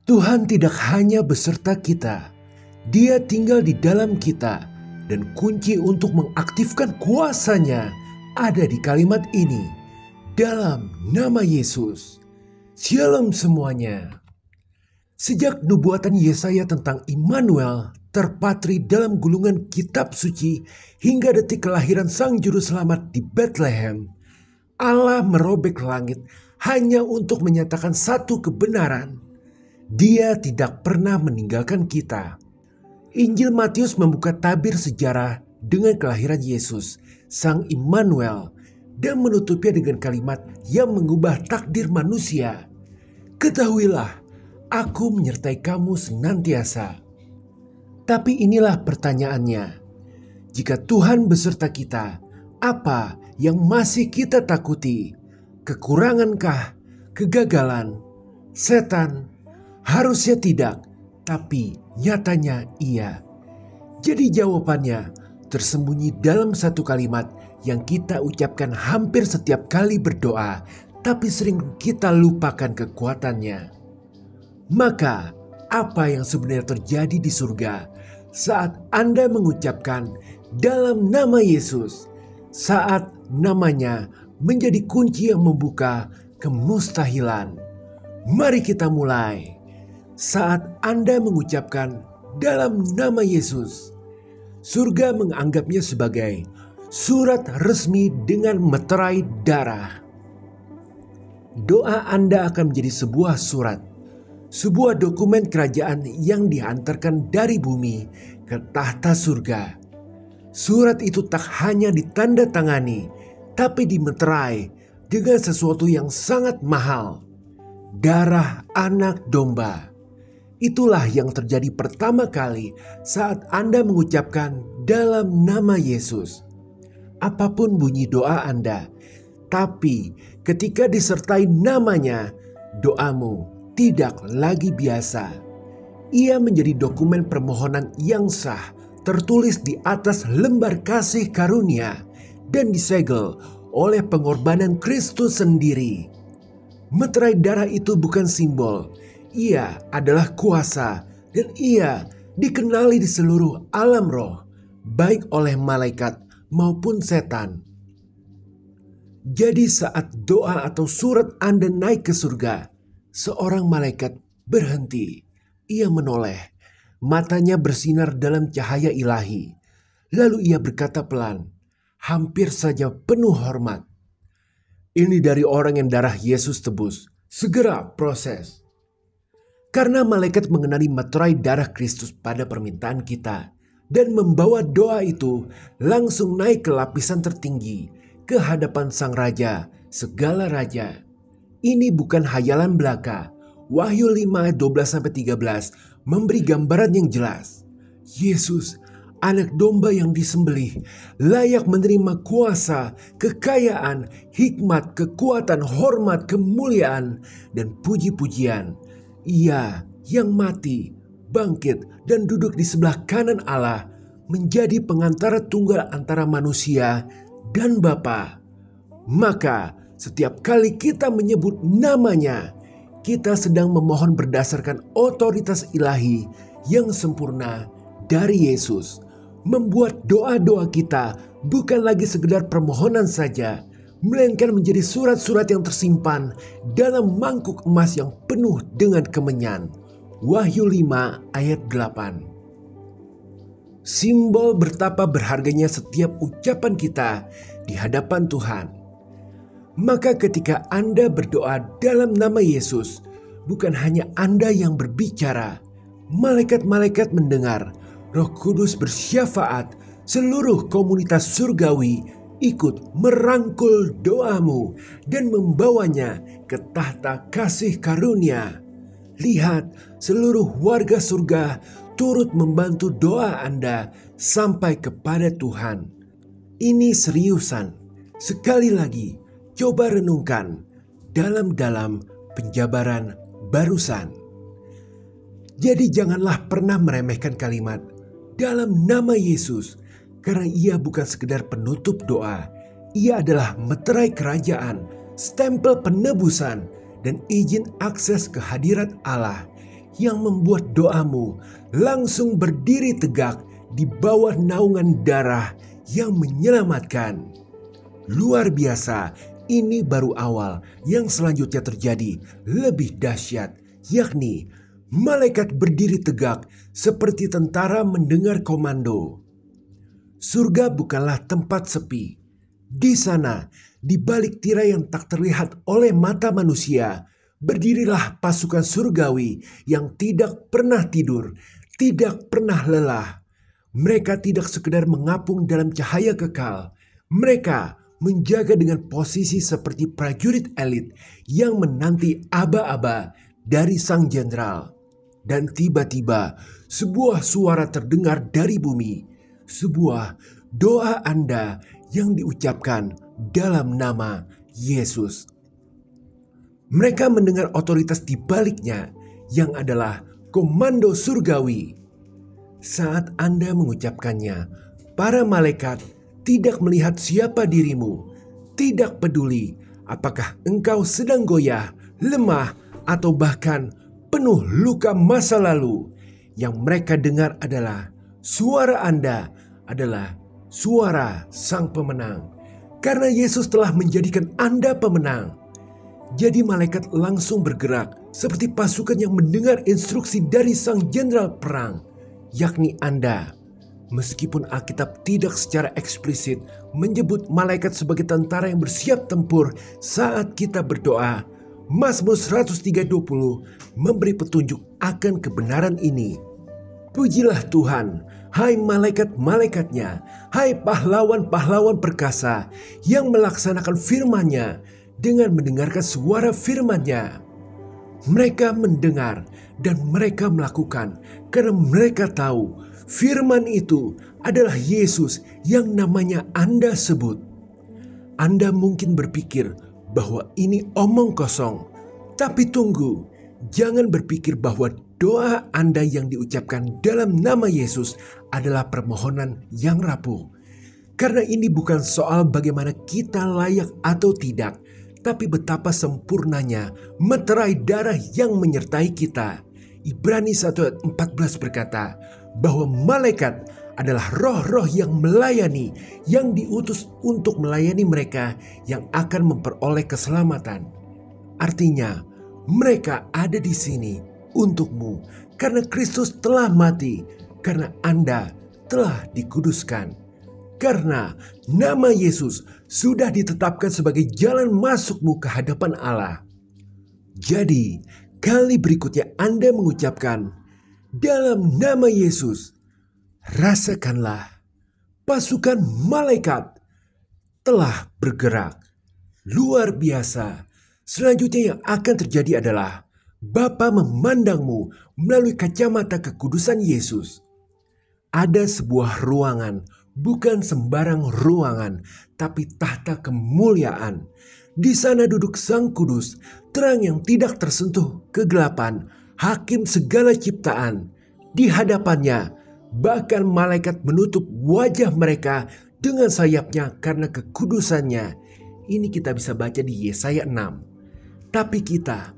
Tuhan tidak hanya beserta kita, Dia tinggal di dalam kita, dan kunci untuk mengaktifkan kuasa-Nya ada di kalimat ini, dalam nama Yesus. Shalom semuanya. Sejak nubuatan Yesaya tentang Immanuel terpatri dalam gulungan kitab suci hingga detik kelahiran Sang Juru Selamat di Bethlehem, Allah merobek langit hanya untuk menyatakan satu kebenaran. Dia tidak pernah meninggalkan kita. Injil Matius membuka tabir sejarah dengan kelahiran Yesus, Sang Immanuel, dan menutupnya dengan kalimat yang mengubah takdir manusia. Ketahuilah, aku menyertai kamu senantiasa. Tapi inilah pertanyaannya. Jika Tuhan beserta kita, apa yang masih kita takuti? Kekurangankah? Kegagalan? Setan? Harusnya tidak, tapi nyatanya iya. Jadi jawabannya tersembunyi dalam satu kalimat yang kita ucapkan hampir setiap kali berdoa, tapi sering kita lupakan kekuatannya. Maka, apa yang sebenarnya terjadi di surga saat Anda mengucapkan dalam nama Yesus, saat namanya menjadi kunci yang membuka kemustahilan? Mari kita mulai. Saat Anda mengucapkan dalam nama Yesus, surga menganggapnya sebagai surat resmi dengan meterai darah. Doa Anda akan menjadi sebuah surat, sebuah dokumen kerajaan yang dihantarkan dari bumi ke tahta surga. Surat itu tak hanya ditandatangani, tapi dimeterai dengan sesuatu yang sangat mahal, darah anak domba. Itulah yang terjadi pertama kali saat Anda mengucapkan dalam nama Yesus. Apapun bunyi doa Anda, tapi ketika disertai namanya, doamu tidak lagi biasa. Ia menjadi dokumen permohonan yang sah, tertulis di atas lembar kasih karunia dan disegel oleh pengorbanan Kristus sendiri. Meterai darah itu bukan simbol. Ia adalah kuasa, dan ia dikenali di seluruh alam roh, baik oleh malaikat maupun setan. Jadi saat doa atau surat Anda naik ke surga, seorang malaikat berhenti. Ia menoleh, matanya bersinar dalam cahaya ilahi. Lalu ia berkata pelan, hampir saja penuh hormat, "Ini dari orang yang darah Yesus tebus. Segera proses." Karena malaikat mengenali meterai darah Kristus pada permintaan kita dan membawa doa itu langsung naik ke lapisan tertinggi, ke hadapan Sang Raja, segala raja. Ini bukan hayalan belaka. Wahyu 5 ayat 12-13 memberi gambaran yang jelas. Yesus, anak domba yang disembelih, layak menerima kuasa, kekayaan, hikmat, kekuatan, hormat, kemuliaan, dan puji-pujian. Ia yang mati, bangkit, dan duduk di sebelah kanan Allah menjadi pengantara tunggal antara manusia dan Bapa. Maka setiap kali kita menyebut namanya, kita sedang memohon berdasarkan otoritas ilahi yang sempurna dari Yesus. Membuat doa-doa kita bukan lagi sekedar permohonan saja, melainkan menjadi surat-surat yang tersimpan dalam mangkuk emas yang penuh dengan kemenyan. Wahyu 5 ayat 8. Simbol betapa berharganya setiap ucapan kita di hadapan Tuhan. Maka ketika Anda berdoa dalam nama Yesus, bukan hanya Anda yang berbicara, malaikat-malaikat mendengar, Roh Kudus bersyafaat, seluruh komunitas surgawi ikut merangkul doamu dan membawanya ke tahta kasih karunia. Lihat, seluruh warga surga turut membantu doa Anda sampai kepada Tuhan. Ini seriusan. Sekali lagi, coba renungkan dalam-dalam penjabaran barusan. Jadi janganlah pernah meremehkan kalimat dalam nama Yesus, karena ia bukan sekedar penutup doa. Ia adalah meterai kerajaan, stempel penebusan, dan izin akses ke hadirat Allah yang membuat doamu langsung berdiri tegak di bawah naungan darah yang menyelamatkan. Luar biasa, ini baru awal. Yang selanjutnya terjadi lebih dahsyat, yakni malaikat berdiri tegak seperti tentara mendengar komando. Surga bukanlah tempat sepi. Di sana, di balik tirai yang tak terlihat oleh mata manusia, berdirilah pasukan surgawi yang tidak pernah tidur, tidak pernah lelah. Mereka tidak sekedar mengapung dalam cahaya kekal. Mereka menjaga dengan posisi seperti prajurit elit yang menanti aba-aba dari sang jenderal. Dan tiba-tiba sebuah suara terdengar dari bumi. Sebuah doa Anda yang diucapkan dalam nama Yesus. Mereka mendengar otoritas di baliknya yang adalah komando surgawi. Saat Anda mengucapkannya, para malaikat tidak melihat siapa dirimu, tidak peduli apakah engkau sedang goyah, lemah, atau bahkan penuh luka masa lalu. Yang mereka dengar adalah suara Anda adalah suara sang pemenang. Karena Yesus telah menjadikan Anda pemenang. Jadi malaikat langsung bergerak seperti pasukan yang mendengar instruksi dari sang jenderal perang, yakni Anda. Meskipun Alkitab tidak secara eksplisit menyebut malaikat sebagai tentara yang bersiap tempur saat kita berdoa, Mazmur 103:20 memberi petunjuk akan kebenaran ini. Pujilah Tuhan, hai malaikat-malaikatnya, hai pahlawan-pahlawan perkasa yang melaksanakan firman-Nya dengan mendengarkan suara firman-Nya. Mereka mendengar dan mereka melakukan karena mereka tahu firman itu adalah Yesus yang namanya Anda sebut. Anda mungkin berpikir bahwa ini omong kosong, tapi tunggu, jangan berpikir bahwa doa Anda yang diucapkan dalam nama Yesus adalah permohonan yang rapuh. Karena ini bukan soal bagaimana kita layak atau tidak, tapi betapa sempurnanya meterai darah yang menyertai kita. Ibrani 1:14 berkata bahwa malaikat adalah roh-roh yang melayani, yang diutus untuk melayani mereka yang akan memperoleh keselamatan. Artinya, mereka ada di sini untukmu karena Kristus telah mati, karena Anda telah dikuduskan. Karena nama Yesus sudah ditetapkan sebagai jalan masukmu ke hadapan Allah. Jadi, kali berikutnya Anda mengucapkan dalam nama Yesus, rasakanlah pasukan malaikat telah bergerak. Luar biasa. Selanjutnya yang akan terjadi adalah Bapa memandangmu melalui kacamata kekudusan Yesus. Ada sebuah ruangan, bukan sembarang ruangan, tapi tahta kemuliaan. Di sana duduk Sang Kudus, terang yang tidak tersentuh kegelapan, hakim segala ciptaan. Di hadapannya, bahkan malaikat menutup wajah mereka dengan sayapnya karena kekudusannya. Ini kita bisa baca di Yesaya 6. Tapi kita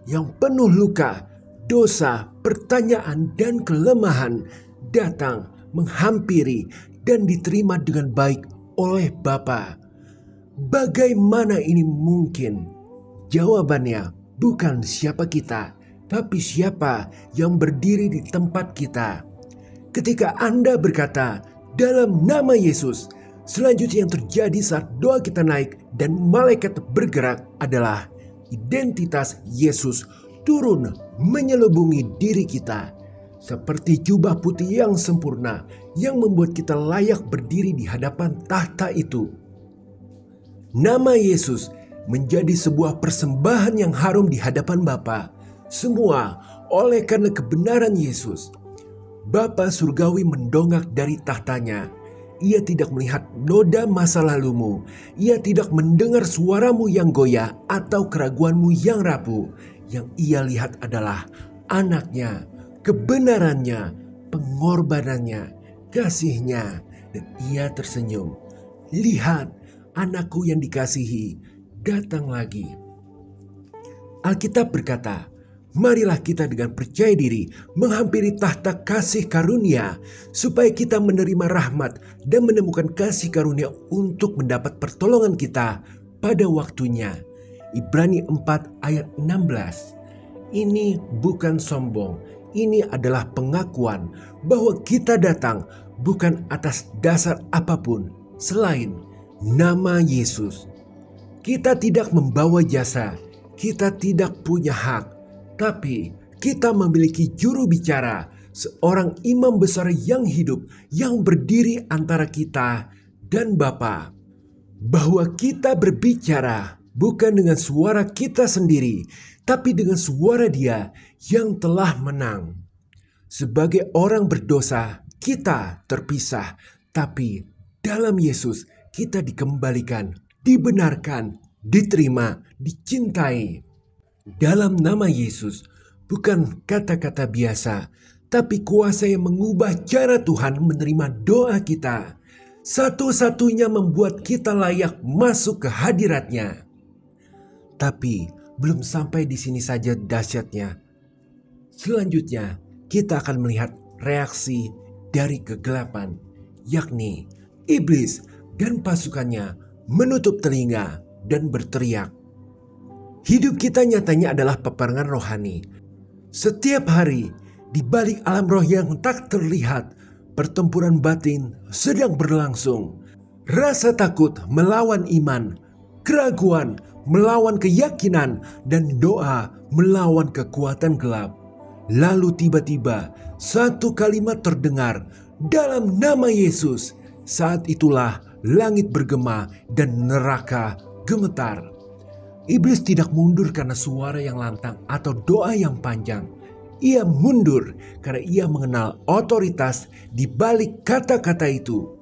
yang penuh luka, dosa, pertanyaan, dan kelemahan datang menghampiri dan diterima dengan baik oleh Bapa. Bagaimana ini mungkin? Jawabannya bukan siapa kita, tapi siapa yang berdiri di tempat kita. Ketika Anda berkata dalam nama Yesus, selanjutnya yang terjadi saat doa kita naik dan malaikat bergerak adalah identitas Yesus turun menyelubungi diri kita. Seperti jubah putih yang sempurna yang membuat kita layak berdiri di hadapan tahta itu. Nama Yesus menjadi sebuah persembahan yang harum di hadapan Bapa. Semua oleh karena kebenaran Yesus. Bapa surgawi mendongak dari tahtanya. Ia tidak melihat noda masa lalumu. Ia tidak mendengar suaramu yang goyah atau keraguanmu yang rapuh. Yang ia lihat adalah anaknya, kebenarannya, pengorbanannya, kasihnya. Dan ia tersenyum. Lihat, anakku yang dikasihi datang lagi. Alkitab berkata, marilah kita dengan percaya diri menghampiri tahta kasih karunia supaya kita menerima rahmat dan menemukan kasih karunia untuk mendapat pertolongan kita pada waktunya. Ibrani 4 ayat 16. Ini bukan sombong, ini adalah pengakuan bahwa kita datang bukan atas dasar apapun selain nama Yesus. Kita tidak membawa jasa, kita tidak punya hak, tapi kita memiliki juru bicara, seorang imam besar yang hidup yang berdiri antara kita dan Bapa. Bahwa kita berbicara bukan dengan suara kita sendiri, tapi dengan suara Dia yang telah menang. Sebagai orang berdosa, kita terpisah, tapi dalam Yesus kita dikembalikan, dibenarkan, diterima, dicintai. Dalam nama Yesus, bukan kata-kata biasa, tapi kuasa yang mengubah cara Tuhan menerima doa kita. Satu-satunya membuat kita layak masuk ke hadirat-Nya. Tapi belum sampai di sini saja dahsyatnya. Selanjutnya, kita akan melihat reaksi dari kegelapan, yakni iblis dan pasukannya menutup telinga dan berteriak. Hidup kita nyatanya adalah peperangan rohani. Setiap hari, di balik alam roh yang tak terlihat, pertempuran batin sedang berlangsung. Rasa takut melawan iman, keraguan melawan keyakinan, dan doa melawan kekuatan gelap. Lalu tiba-tiba satu kalimat terdengar, dalam nama Yesus. Saat itulah langit bergema dan neraka gemetar. Iblis tidak mundur karena suara yang lantang atau doa yang panjang. Ia mundur karena ia mengenal otoritas di balik kata-kata itu,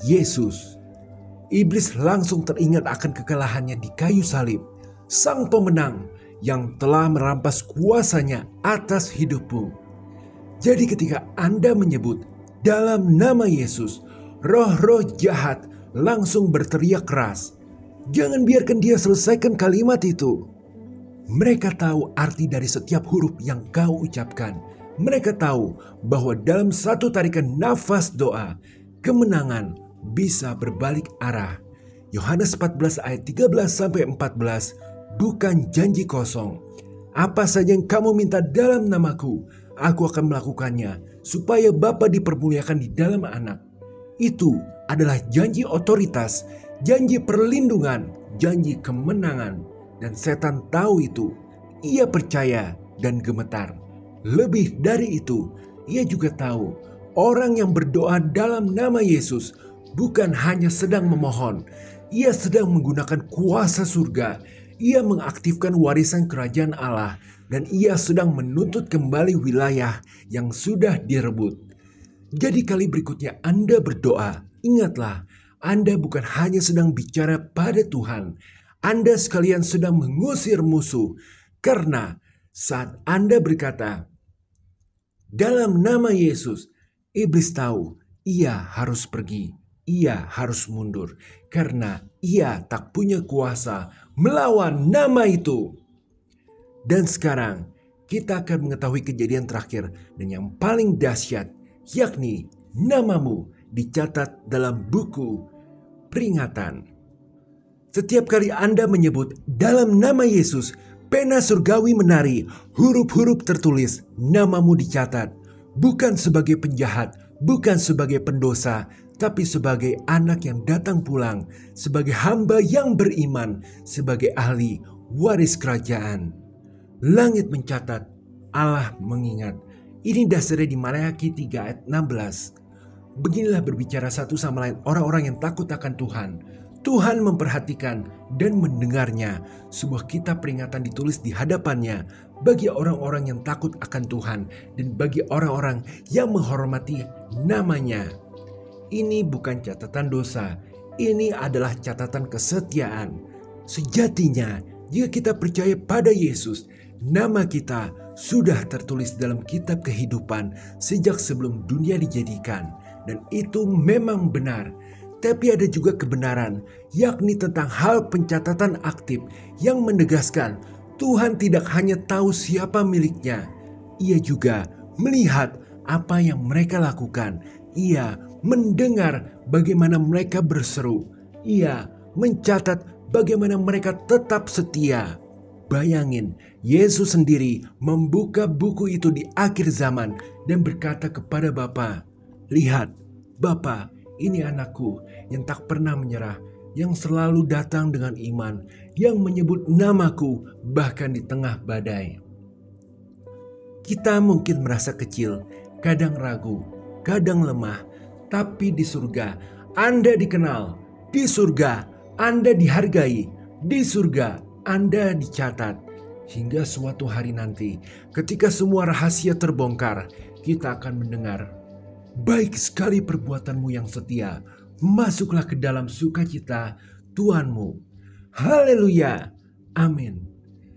Yesus. Iblis langsung teringat akan kekalahannya di kayu salib, sang pemenang yang telah merampas kuasanya atas hidupmu. Jadi ketika Anda menyebut dalam nama Yesus, roh-roh jahat langsung berteriak keras. Jangan biarkan dia selesaikan kalimat itu. Mereka tahu arti dari setiap huruf yang kau ucapkan. Mereka tahu bahwa dalam satu tarikan nafas doa, kemenangan bisa berbalik arah. Yohanes 14 ayat 13-14 bukan janji kosong. Apa saja yang kamu minta dalam namaku, aku akan melakukannya supaya Bapa dipermuliakan di dalam Anak. Itu adalah janji otoritas, janji perlindungan, janji kemenangan. Dan setan tahu itu. Ia percaya dan gemetar. Lebih dari itu, ia juga tahu orang yang berdoa dalam nama Yesus bukan hanya sedang memohon, ia sedang menggunakan kuasa surga. Ia mengaktifkan warisan kerajaan Allah dan ia sedang menuntut kembali wilayah yang sudah direbut. Jadi kali berikutnya Anda berdoa, ingatlah, Anda bukan hanya sedang bicara pada Tuhan, Anda sekalian sedang mengusir musuh. Karena saat Anda berkata, dalam nama Yesus, iblis tahu ia harus pergi, ia harus mundur. Karena ia tak punya kuasa melawan nama itu. Dan sekarang kita akan mengetahui kejadian terakhir dan yang paling dahsyat, yakni namamu dicatat dalam buku peringatan. Setiap kali Anda menyebut dalam nama Yesus, pena surgawi menari, huruf-huruf tertulis, namamu dicatat. Bukan sebagai penjahat, bukan sebagai pendosa, tapi sebagai anak yang datang pulang, sebagai hamba yang beriman, sebagai ahli waris kerajaan. Langit mencatat, Allah mengingat. Ini dasarnya di Maleakhi 3 ayat 16. Beginilah berbicara satu sama lain orang-orang yang takut akan Tuhan. Tuhan memperhatikan dan mendengarnya. Sebuah kitab peringatan ditulis di hadapannya bagi orang-orang yang takut akan Tuhan dan bagi orang-orang yang menghormati namanya. Ini bukan catatan dosa, ini adalah catatan kesetiaan. Sejatinya, jika kita percaya pada Yesus, nama kita sudah tertulis dalam kitab kehidupan sejak sebelum dunia dijadikan. Dan itu memang benar. Tapi ada juga kebenaran, yakni tentang hal pencatatan aktif yang menegaskan Tuhan tidak hanya tahu siapa miliknya, Ia juga melihat apa yang mereka lakukan. Ia mendengar bagaimana mereka berseru. Ia mencatat bagaimana mereka tetap setia. Bayangin, Yesus sendiri membuka buku itu di akhir zaman dan berkata kepada Bapa, "Lihat, Bapa, ini anakku yang tak pernah menyerah, yang selalu datang dengan iman, yang menyebut namaku bahkan di tengah badai." Kita mungkin merasa kecil, kadang ragu, kadang lemah, tapi di surga Anda dikenal, di surga Anda dihargai, di surga Anda dicatat. Hingga suatu hari nanti, ketika semua rahasia terbongkar, kita akan mendengar, "Baik sekali perbuatanmu yang setia, masuklah ke dalam sukacita Tuhanmu." Haleluya, amin.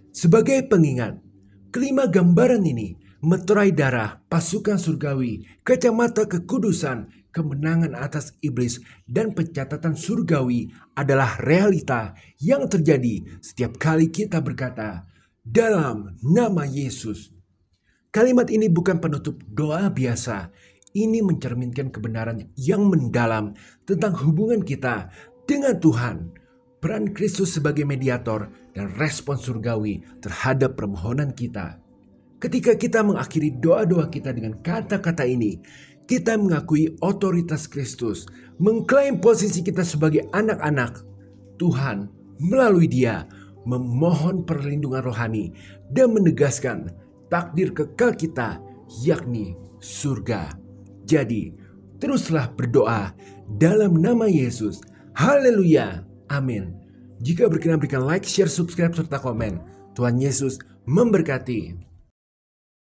Sebagai pengingat, kelima gambaran ini, meterai darah, pasukan surgawi, kacamata kekudusan, kemenangan atas iblis, dan pencatatan surgawi adalah realita yang terjadi setiap kali kita berkata, "Dalam nama Yesus." Kalimat ini bukan penutup doa biasa. Ini mencerminkan kebenaran yang mendalam tentang hubungan kita dengan Tuhan, peran Kristus sebagai mediator, dan respon surgawi terhadap permohonan kita. Ketika kita mengakhiri doa-doa kita dengan kata-kata ini, kita mengakui otoritas Kristus, mengklaim posisi kita sebagai anak-anak Tuhan melalui Dia, memohon perlindungan rohani, dan menegaskan takdir kekal kita, yakni surga. Jadi, teruslah berdoa dalam nama Yesus. Haleluya, amin. Jika berkenan, berikan like, share, subscribe, serta komen. Tuhan Yesus memberkati.